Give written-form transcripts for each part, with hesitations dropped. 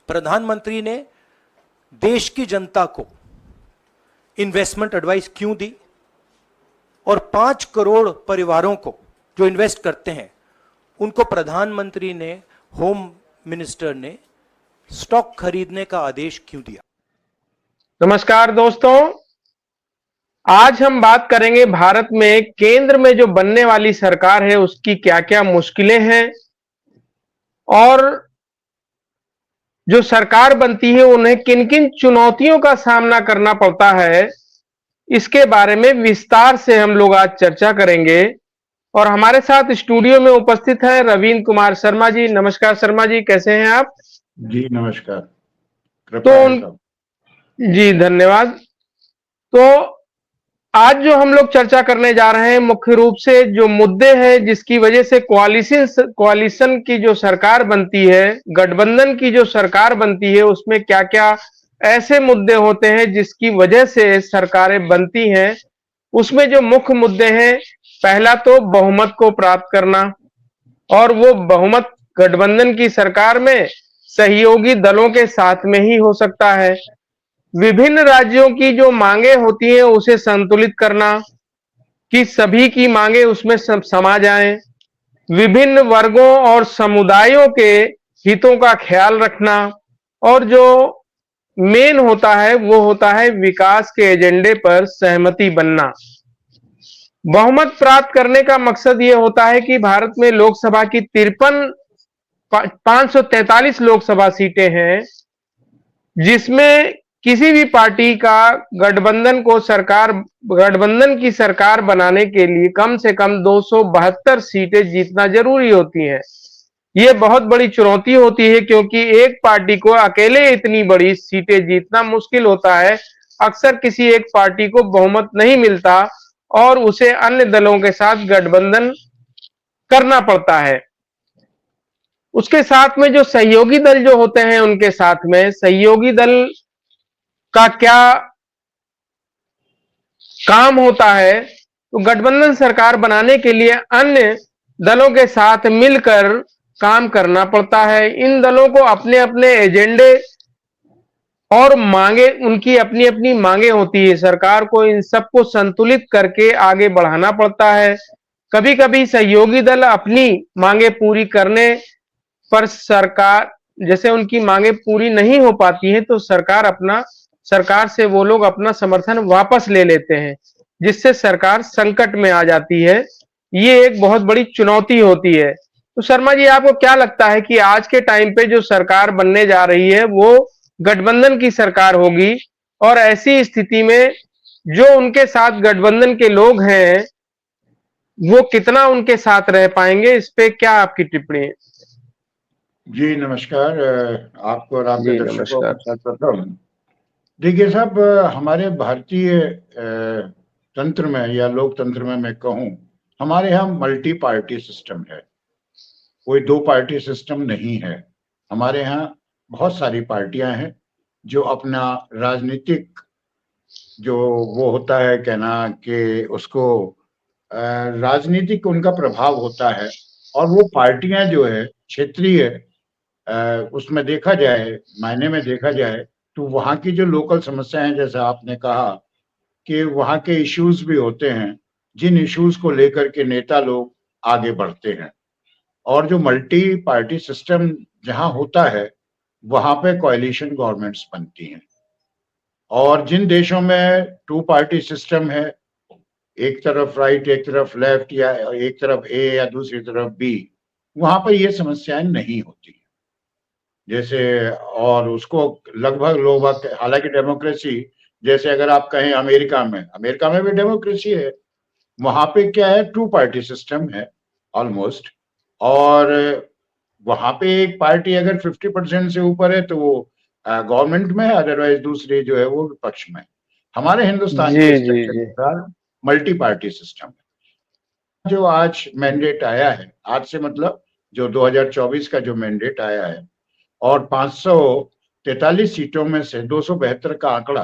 प्रधानमंत्री ने देश की जनता को इन्वेस्टमेंट एडवाइस क्यों दी और 5 करोड़ परिवारों को जो इन्वेस्ट करते हैं उनको प्रधानमंत्री ने, होम मिनिस्टर ने स्टॉक खरीदने का आदेश क्यों दिया? नमस्कार दोस्तों, आज हम बात करेंगे भारत में केंद्र में जो बनने वाली सरकार है उसकी क्या क्या मुश्किलें हैं और जो सरकार बनती है उन्हें किन किन चुनौतियों का सामना करना पड़ता है। इसके बारे में विस्तार से हम लोग आज चर्चा करेंगे और हमारे साथ स्टूडियो में उपस्थित है रवींद्र कुमार शर्मा जी। नमस्कार शर्मा जी, कैसे हैं आप? जी नमस्कार। जी धन्यवाद। तो आज जो हम लोग चर्चा करने जा रहे हैं मुख्य रूप से जो मुद्दे हैं जिसकी वजह से कोaliशन की जो सरकार बनती है, गठबंधन की जो सरकार बनती है, उसमें क्या क्या ऐसे मुद्दे होते हैं जिसकी वजह से सरकारें बनती हैं। उसमें जो मुख्य मुद्दे हैं, पहला तो बहुमत को प्राप्त करना, और वो बहुमत गठबंधन की सरकार में सहयोगी दलों के साथ में ही हो सकता है। विभिन्न राज्यों की जो मांगे होती हैं उसे संतुलित करना कि सभी की मांगे उसमें समा जाएं। विभिन्न वर्गों और समुदायों के हितों का ख्याल रखना, और जो मेन होता है वो होता है विकास के एजेंडे पर सहमति बनना। बहुमत प्राप्त करने का मकसद ये होता है कि भारत में लोकसभा की 543 लोकसभा सीटें हैं, जिसमें किसी भी पार्टी का गठबंधन की सरकार बनाने के लिए कम से कम 272 सीटें जीतना जरूरी होती है। ये बहुत बड़ी चुनौती होती है क्योंकि एक पार्टी को अकेले इतनी बड़ी सीटें जीतना मुश्किल होता है। अक्सर किसी एक पार्टी को बहुमत नहीं मिलता और उसे अन्य दलों के साथ गठबंधन करना पड़ता है। उसके साथ में जो सहयोगी दल जो होते हैं उनके साथ में सहयोगी दल का क्या काम होता है, तो गठबंधन सरकार बनाने के लिए अन्य दलों के साथ मिलकर काम करना पड़ता है। इन दलों को अपने अपने एजेंडे और मांगे, उनकी अपनी अपनी मांगे होती है। सरकार को इन सबको संतुलित करके आगे बढ़ाना पड़ता है। कभी कभी सहयोगी दल अपनी मांगे पूरी करने पर सरकार, जैसे उनकी मांगे पूरी नहीं हो पाती हैं, तो सरकार से वो लोग अपना समर्थन वापस ले लेते हैं, जिससे सरकार संकट में आ जाती है। ये एक बहुत बड़ी चुनौती होती है। तो शर्मा जी, आपको क्या लगता है कि आज के टाइम पे जो सरकार बनने जा रही है वो गठबंधन की सरकार होगी, और ऐसी स्थिति में जो उनके साथ गठबंधन के लोग हैं वो कितना उनके साथ रह पाएंगे, इस पे क्या आपकी टिप्पणी है? जी नमस्कार आपको और आपके दर्शकों नमस्कार। के साथ करता हूँ। देखिए साहब, हमारे भारतीय तंत्र में या लोकतंत्र में मैं कहूँ, हमारे यहाँ मल्टी पार्टी सिस्टम है, कोई 2 पार्टी सिस्टम नहीं है। हमारे यहाँ बहुत सारी पार्टियां हैं जो अपना राजनीतिक जो वो होता है कहना कि उसको राजनीतिक उनका प्रभाव होता है, और वो पार्टियां जो है क्षेत्रीय उसमें देखा जाए, मायने में देखा जाए तो वहाँ की जो लोकल समस्याएं, जैसा आपने कहा कि वहाँ के इश्यूज भी होते हैं, जिन इश्यूज को लेकर के नेता लोग आगे बढ़ते हैं। और जो मल्टी पार्टी सिस्टम जहाँ होता है वहाँ पे कोएलिशन गवर्नमेंट्स बनती हैं, और जिन देशों में 2 पार्टी सिस्टम है, एक तरफ राइट एक तरफ लेफ्ट, या एक तरफ ए या दूसरी तरफ बी, वहां पर ये समस्याएं नहीं होती जैसे, और उसको लगभग हालांकि डेमोक्रेसी, जैसे अगर आप कहें अमेरिका में भी डेमोक्रेसी है, वहां पे क्या है 2 पार्टी सिस्टम है ऑलमोस्ट, और वहां पे एक पार्टी अगर 50% से ऊपर है तो वो गवर्नमेंट में है, अदरवाइज दूसरी जो है वो विपक्ष में। हमारे हिंदुस्तान के स्ट्रक्चर के अनुसार मल्टी पार्टी सिस्टम है। जो आज मैंडेट आया है, आज से मतलब जो 2024 का जो मैंडेट आया है, और 543 सीटों में से 272 का आंकड़ा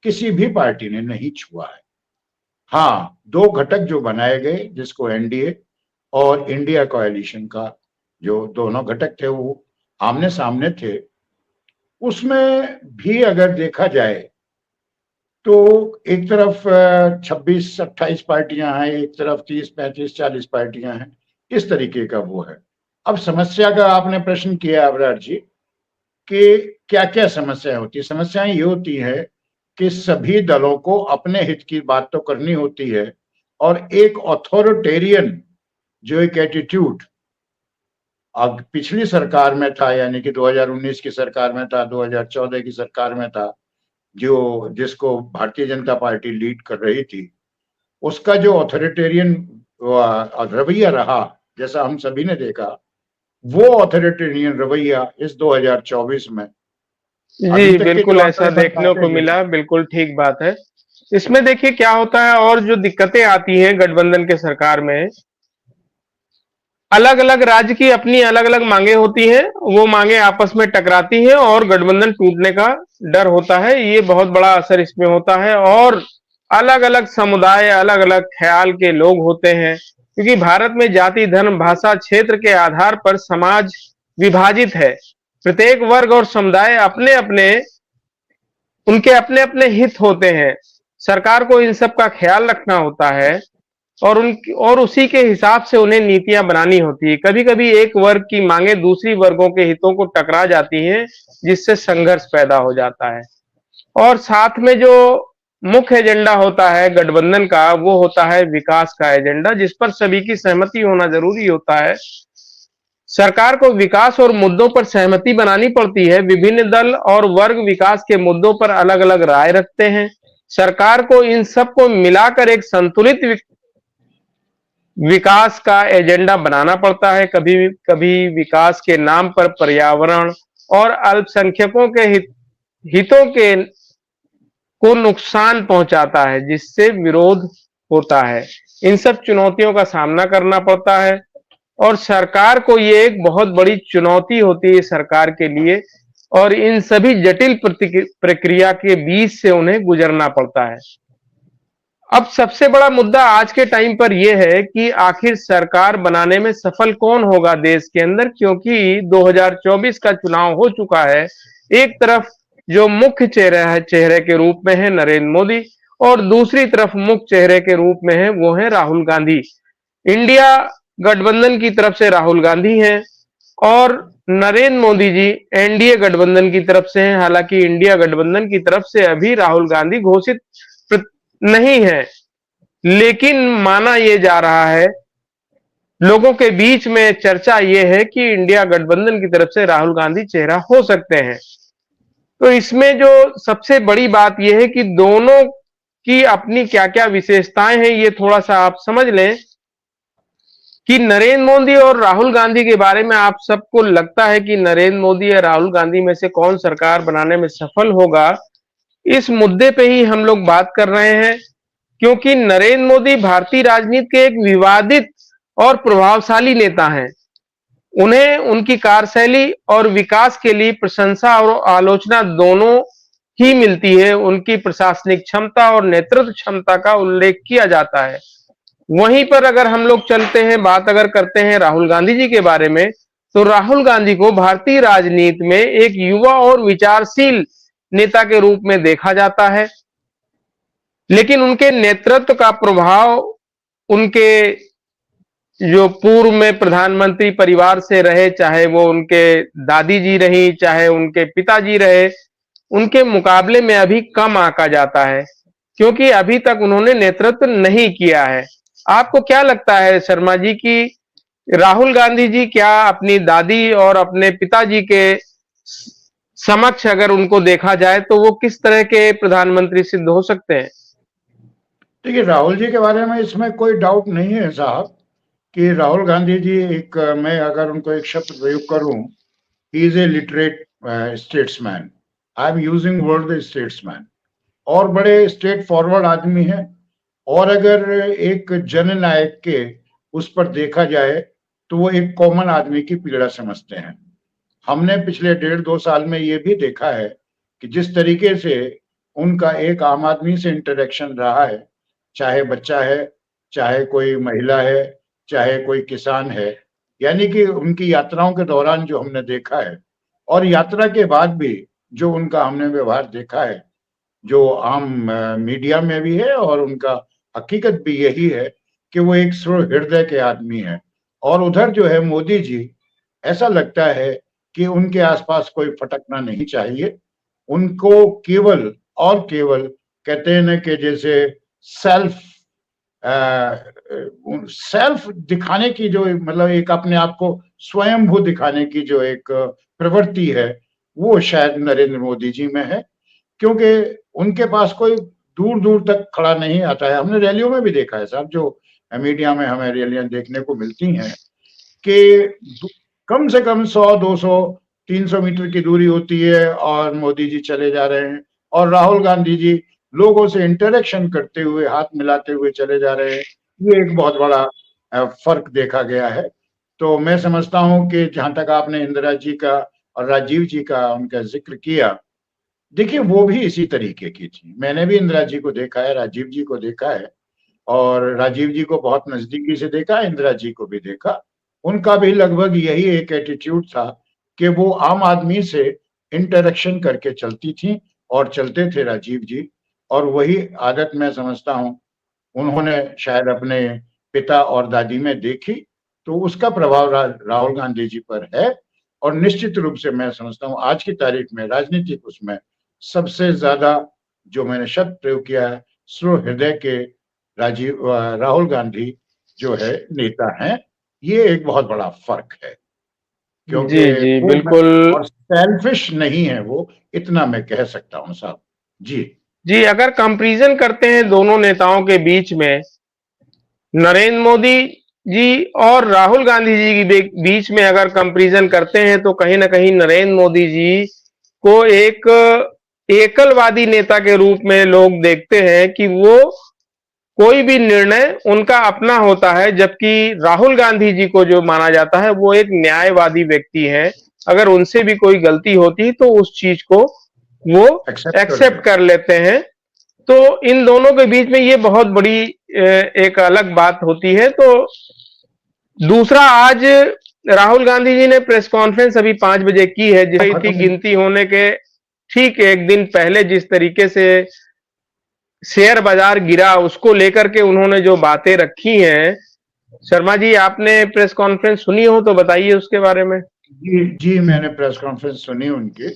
किसी भी पार्टी ने नहीं छुआ है। हाँ, 2 घटक जो बनाए गए, जिसको एनडीए और इंडिया कोएलिशन का जो दोनों घटक थे वो आमने सामने थे, उसमें भी अगर देखा जाए तो एक तरफ 26-28 पार्टियां हैं, एक तरफ 30-35-40 पार्टियां हैं, इस तरीके का वो है। अब समस्या का आपने प्रश्न किया अबरार जी कि क्या क्या समस्याएं होती है। समस्याएं ये होती है कि सभी दलों को अपने हित की बात तो करनी होती है, और एक ऑथोरिटेरियन जो एक एटीट्यूड अब पिछली सरकार में था, यानी कि 2019 की सरकार में था, 2014 की सरकार में था, जो जिसको भारतीय जनता पार्टी लीड कर रही थी, उसका जो ऑथोरिटेरियन रवैया रहा, जैसा हम सभी ने देखा, वो ऑथोरिटेरियन रवैया इस 2024 में अभी जी, तक के बिल्कुल जो ऐसा आंकड़े देखने बताते को हैं। मिला, बिल्कुल ठीक बात है। इसमें देखिए क्या होता है और जो दिक्कतें आती हैं गठबंधन के सरकार में, अलग अलग राज्य की अपनी अलग अलग मांगे होती हैं, वो मांगे आपस में टकराती हैं और गठबंधन टूटने का डर होता है। ये बहुत बड़ा असर इसमें होता है। और अलग अलग समुदाय, अलग अलग ख्याल के लोग होते हैं, क्योंकि भारत में जाति, धर्म, भाषा, क्षेत्र के आधार पर समाज विभाजित है। प्रत्येक वर्ग और समुदाय अपने अपने उनके अपने अपने हित होते हैं। सरकार को इन सब का ख्याल रखना होता है और उसी के हिसाब से उन्हें नीतियां बनानी होती है। कभी कभी एक वर्ग की मांगे दूसरी वर्गों के हितों को टकरा जाती हैं, जिससे संघर्ष पैदा हो जाता है। और साथ में जो मुख्य एजेंडा होता है गठबंधन का, वो होता है विकास का एजेंडा, जिस पर सभी की सहमति होना जरूरी होता है। सरकार को विकास और मुद्दों पर सहमति बनानी पड़ती है। विभिन्न दल और वर्ग विकास के मुद्दों पर अलग अलग राय रखते हैं। सरकार को इन सबको मिलाकर एक संतुलित विकास का एजेंडा बनाना पड़ता है। कभी कभी विकास के नाम पर पर्यावरण और अल्पसंख्यकों के हितों के को नुकसान पहुंचाता है, जिससे विरोध होता है। इन सब चुनौतियों का सामना करना पड़ता है और सरकार को ये एक बहुत बड़ी चुनौती होती है सरकार के लिए, और इन सभी जटिल प्रक्रिया के बीच से उन्हें गुजरना पड़ता है। अब सबसे बड़ा मुद्दा आज के टाइम पर यह है कि आखिर सरकार बनाने में सफल कौन होगा देश के अंदर, क्योंकि 2024 का चुनाव हो चुका है। एक तरफ जो मुख्य चेहरे के रूप में है नरेंद्र मोदी, और दूसरी तरफ मुख्य चेहरे के रूप में है वो है राहुल गांधी। इंडिया गठबंधन की तरफ से राहुल गांधी हैं और नरेंद्र मोदी जी एनडीए गठबंधन की तरफ से हैं। हालांकि इंडिया गठबंधन की तरफ से अभी राहुल गांधी घोषित नहीं है, लेकिन माना यह जा रहा है, लोगों के बीच में चर्चा यह है कि इंडिया गठबंधन की तरफ से राहुल गांधी चेहरा हो सकते हैं। तो इसमें जो सबसे बड़ी बात यह है कि दोनों की अपनी क्या क्या विशेषताएं हैं, ये थोड़ा सा आप समझ लें कि नरेंद्र मोदी और राहुल गांधी के बारे में आप सबको लगता है कि नरेंद्र मोदी या राहुल गांधी में से कौन सरकार बनाने में सफल होगा। इस मुद्दे पे ही हम लोग बात कर रहे हैं, क्योंकि नरेंद्र मोदी भारतीय राजनीति के एक विवादित और प्रभावशाली नेता हैं। उन्हें उनकी कार्यशैली और विकास के लिए प्रशंसा और आलोचना दोनों ही मिलती है। उनकी प्रशासनिक क्षमता और नेतृत्व क्षमता का उल्लेख किया जाता है। वहीं पर अगर हम लोग चलते हैं, बात अगर करते हैं राहुल गांधी जी के बारे में, तो राहुल गांधी को भारतीय राजनीति में एक युवा और विचारशील नेता के रूप में देखा जाता है, लेकिन उनके नेतृत्व का प्रभाव उनके जो पूर्व में प्रधानमंत्री परिवार से रहे, चाहे वो उनके दादी जी रही, चाहे उनके पिताजी रहे, उनके मुकाबले में अभी कम आंका जाता है, क्योंकि अभी तक उन्होंने नेतृत्व नहीं किया है। आपको क्या लगता है शर्मा जी कि राहुल गांधी जी क्या अपनी दादी और अपने पिताजी के समक्ष अगर उनको देखा जाए तो वो किस तरह के प्रधानमंत्री सिद्ध हो सकते हैं? देखिए, राहुल जी के बारे में इसमें कोई डाउट नहीं है साहब कि राहुल गांधी जी एक, मैं अगर उनको एक शब्द प्रयोग करूं, he is a literate statesman. I am using word statesman, और बड़े स्ट्रेट फॉरवर्ड आदमी हैं। और अगर एक जननायक के उस पर देखा जाए तो वो एक कॉमन आदमी की पीड़ा समझते हैं। हमने पिछले 1.5-2 साल में ये भी देखा है कि जिस तरीके से उनका एक आम आदमी से इंटरेक्शन रहा है, चाहे बच्चा है, चाहे कोई महिला है, चाहे कोई किसान है, यानी कि उनकी यात्राओं के दौरान जो हमने देखा है, और यात्रा के बाद भी जो उनका हमने व्यवहार देखा है, जो आम मीडिया में भी है और उनका हकीकत भी यही है कि वो एक सुहृदय के आदमी है। और उधर जो है मोदी जी, ऐसा लगता है कि उनके आसपास कोई फटकना नहीं चाहिए। उनको केवल और केवल कहते हैं ना कि जैसे सेल्फ सेल्फ दिखाने की जो मतलब एक अपने आप को स्वयंभू दिखाने की जो एक प्रवृत्ति है, वो शायद नरेंद्र मोदी जी में है, क्योंकि उनके पास कोई दूर दूर तक खड़ा नहीं आता है। हमने रैलियों में भी देखा है साहब, जो मीडिया में हमें रैलियां देखने को मिलती हैं कि कम से कम 100, 200, 300 मीटर की दूरी होती है और मोदी जी चले जा रहे हैं और राहुल गांधी जी लोगों से इंटरेक्शन करते हुए, हाथ मिलाते हुए चले जा रहे हैं। ये एक बहुत बड़ा फर्क देखा गया है। तो मैं समझता हूं कि जहां तक आपने इंदिरा जी का और राजीव जी का उनका जिक्र किया, देखिए वो भी इसी तरीके की थी। मैंने भी इंदिरा जी को देखा है, राजीव जी को देखा है, और राजीव जी को बहुत नजदीकी से देखा, इंदिरा जी को भी देखा। उनका भी लगभग यही एक एटीट्यूड था कि वो आम आदमी से इंटरेक्शन करके चलती थी और चलते थे राजीव जी। और वही आदत मैं समझता हूँ उन्होंने शायद अपने पिता और दादी में देखी, तो उसका प्रभाव राहुल गांधी जी पर है। और निश्चित रूप से मैं समझता हूँ आज की तारीख में राजनीतिक उसमें सबसे ज्यादा जो मैंने शब्द प्रयोग किया है, सुहृदय के राहुल गांधी जो है नेता हैं। ये एक बहुत बड़ा फर्क है, क्योंकि जी जी वो बिल्कुल। और सेल्फिश नहीं है वो, इतना मैं कह सकता हूं साहब जी। जी, अगर कंपैरिजन करते हैं दोनों नेताओं के बीच में, नरेंद्र मोदी जी और राहुल गांधी जी के बीच में अगर कंपैरिजन करते हैं, तो कहीं ना कहीं नरेंद्र मोदी जी को एक एकलवादी नेता के रूप में लोग देखते हैं कि वो कोई भी निर्णय उनका अपना होता है, जबकि राहुल गांधी जी को जो माना जाता है वो एक न्यायवादी व्यक्ति है। अगर उनसे भी कोई गलती होती तो उस चीज को वो एक्सेप्ट कर लेते हैं। तो इन दोनों के बीच में ये बहुत बड़ी एक अलग बात होती है। तो दूसरा, आज राहुल गांधी जी ने प्रेस कॉन्फ्रेंस अभी 5 बजे की है, जिसकी गिनती होने के ठीक एक दिन पहले जिस तरीके से शेयर बाजार गिरा, उसको लेकर के उन्होंने जो बातें रखी हैं, शर्मा जी आपने प्रेस कॉन्फ्रेंस सुनी हो तो बताइए उसके बारे में। जी जी, मैंने प्रेस कॉन्फ्रेंस सुनी उनकी।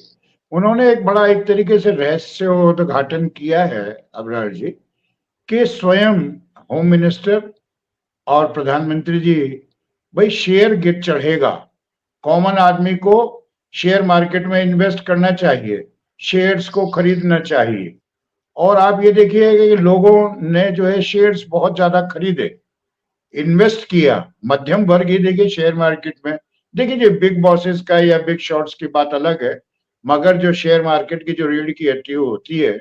उन्होंने एक बड़ा एक तरीके से रहस्योद्घाटन किया है अबरार जी, कि स्वयं होम मिनिस्टर और प्रधानमंत्री जी, भाई शेयर गिर चढ़ेगा, कॉमन आदमी को शेयर मार्केट में इन्वेस्ट करना चाहिए, शेयर्स को खरीदना चाहिए। और आप ये देखिए कि लोगों ने जो है शेयर्स बहुत ज्यादा खरीदे, इन्वेस्ट किया। मध्यम वर्ग ही देखिए शेयर मार्केट में, देखिए जो बिग बॉसेस का या बिग शॉट्स की बात अलग है, मगर जो शेयर मार्केट की जो रीढ़ की हड्डी होती है,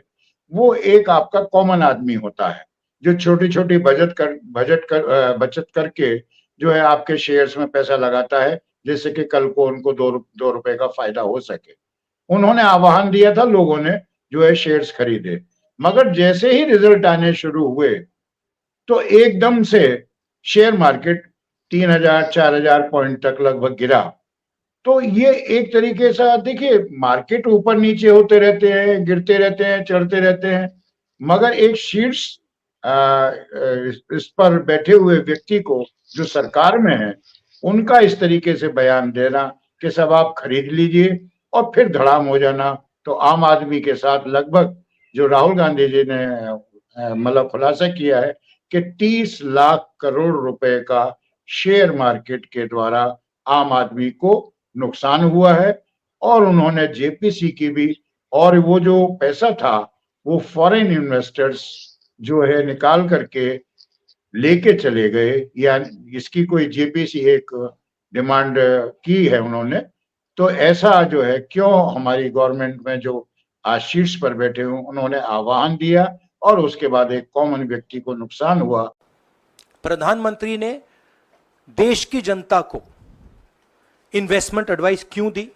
वो एक आपका कॉमन आदमी होता है, जो छोटी छोटी बचत करके जो है आपके शेयर्स में पैसा लगाता है, जिससे कि कल को उनको दो रुपए का फायदा हो सके। उन्होंने आह्वान दिया था, लोगों ने जो है शेयर्स खरीदे, मगर जैसे ही रिजल्ट आने शुरू हुए तो एकदम से शेयर मार्केट 3000 4000 पॉइंट तक लगभग गिरा। तो ये एक तरीके से देखिए, मार्केट ऊपर नीचे होते रहते हैं, गिरते रहते हैं, चढ़ते रहते हैं, मगर एक शीर्ष इस पर बैठे हुए व्यक्ति को जो सरकार में है, उनका इस तरीके से बयान देना कि सब आप खरीद लीजिए और फिर धड़ाम हो जाना, तो आम आदमी के साथ लगभग जो राहुल गांधी जी ने मतलब खुलासा किया है कि 30 लाख करोड़ रुपए का शेयर मार्केट के द्वारा आम आदमी को नुकसान हुआ है। और उन्होंने जेपीसी की भी, और वो जो पैसा था वो फॉरेन इन्वेस्टर्स जो है निकाल करके लेके चले गए, या इसकी कोई जेपीसी एक डिमांड की है उन्होंने। तो ऐसा जो है, क्यों हमारी गवर्नमेंट में जो आज शीर्ष पर बैठे हुए उन्होंने आह्वान दिया और उसके बाद एक कॉमन व्यक्ति को नुकसान हुआ। प्रधानमंत्री ने देश की जनता को इन्वेस्टमेंट एडवाइस क्यों दी,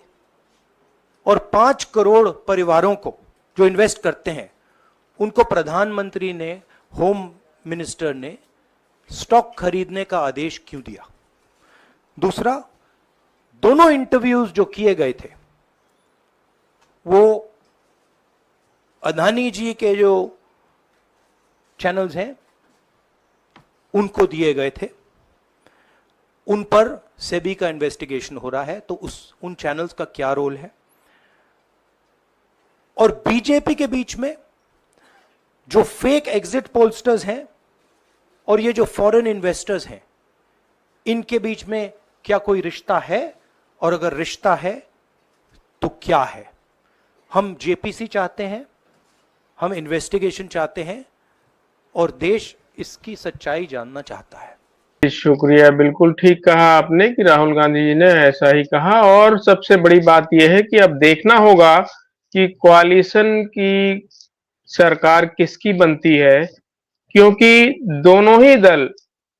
और 5 करोड़ परिवारों को जो इन्वेस्ट करते हैं उनको प्रधानमंत्री ने, होम मिनिस्टर ने स्टॉक खरीदने का आदेश क्यों दिया। दूसरा, दोनों इंटरव्यूज जो किए गए थे वो अदानी जी के जो चैनल्स हैं उनको दिए गए थे, उन पर सेबी का इन्वेस्टिगेशन हो रहा है, तो उन चैनल्स का क्या रोल है। और बीजेपी के बीच में जो फेक एग्जिट पोलस्टर्स हैं और ये जो फॉरेन इन्वेस्टर्स हैं, इनके बीच में क्या कोई रिश्ता है, और अगर रिश्ता है तो क्या है। हम जेपीसी चाहते हैं, हम इन्वेस्टिगेशन चाहते हैं, और देश इसकी सच्चाई जानना चाहता है। शुक्रिया, बिल्कुल ठीक कहा आपने कि राहुल गांधी जी ने ऐसा ही कहा। और सबसे बड़ी बात यह है कि अब देखना होगा कि कोalition की सरकार किसकी बनती है, क्योंकि दोनों ही दल,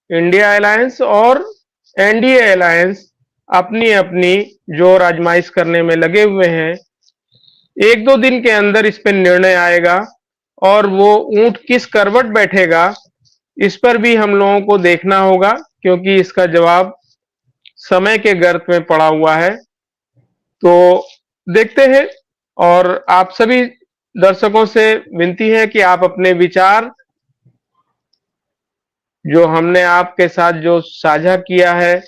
इंडिया अलायंस और एनडीए अलायंस, अपनी अपनी जोर आजमाइश करने में लगे हुए हैं। एक दो दिन के अंदर इस पर निर्णय आएगा, और वो ऊंट किस करवट बैठेगा इस पर भी हम लोगों को देखना होगा, क्योंकि इसका जवाब समय के गर्त में पड़ा हुआ है। तो देखते हैं, और आप सभी दर्शकों से विनती है कि आप अपने विचार जो हमने आपके साथ जो साझा किया है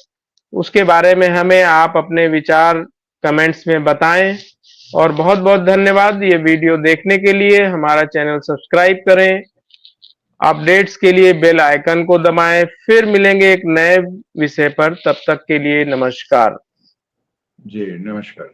उसके बारे में हमें आप अपने विचार कमेंट्स में बताएं। और बहुत बहुत धन्यवाद ये वीडियो देखने के लिए। हमारा चैनल सब्सक्राइब करें, अपडेट्स के लिए बेल आइकन को दबाएं। फिर मिलेंगे एक नए विषय पर, तब तक के लिए नमस्कार। जी नमस्कार।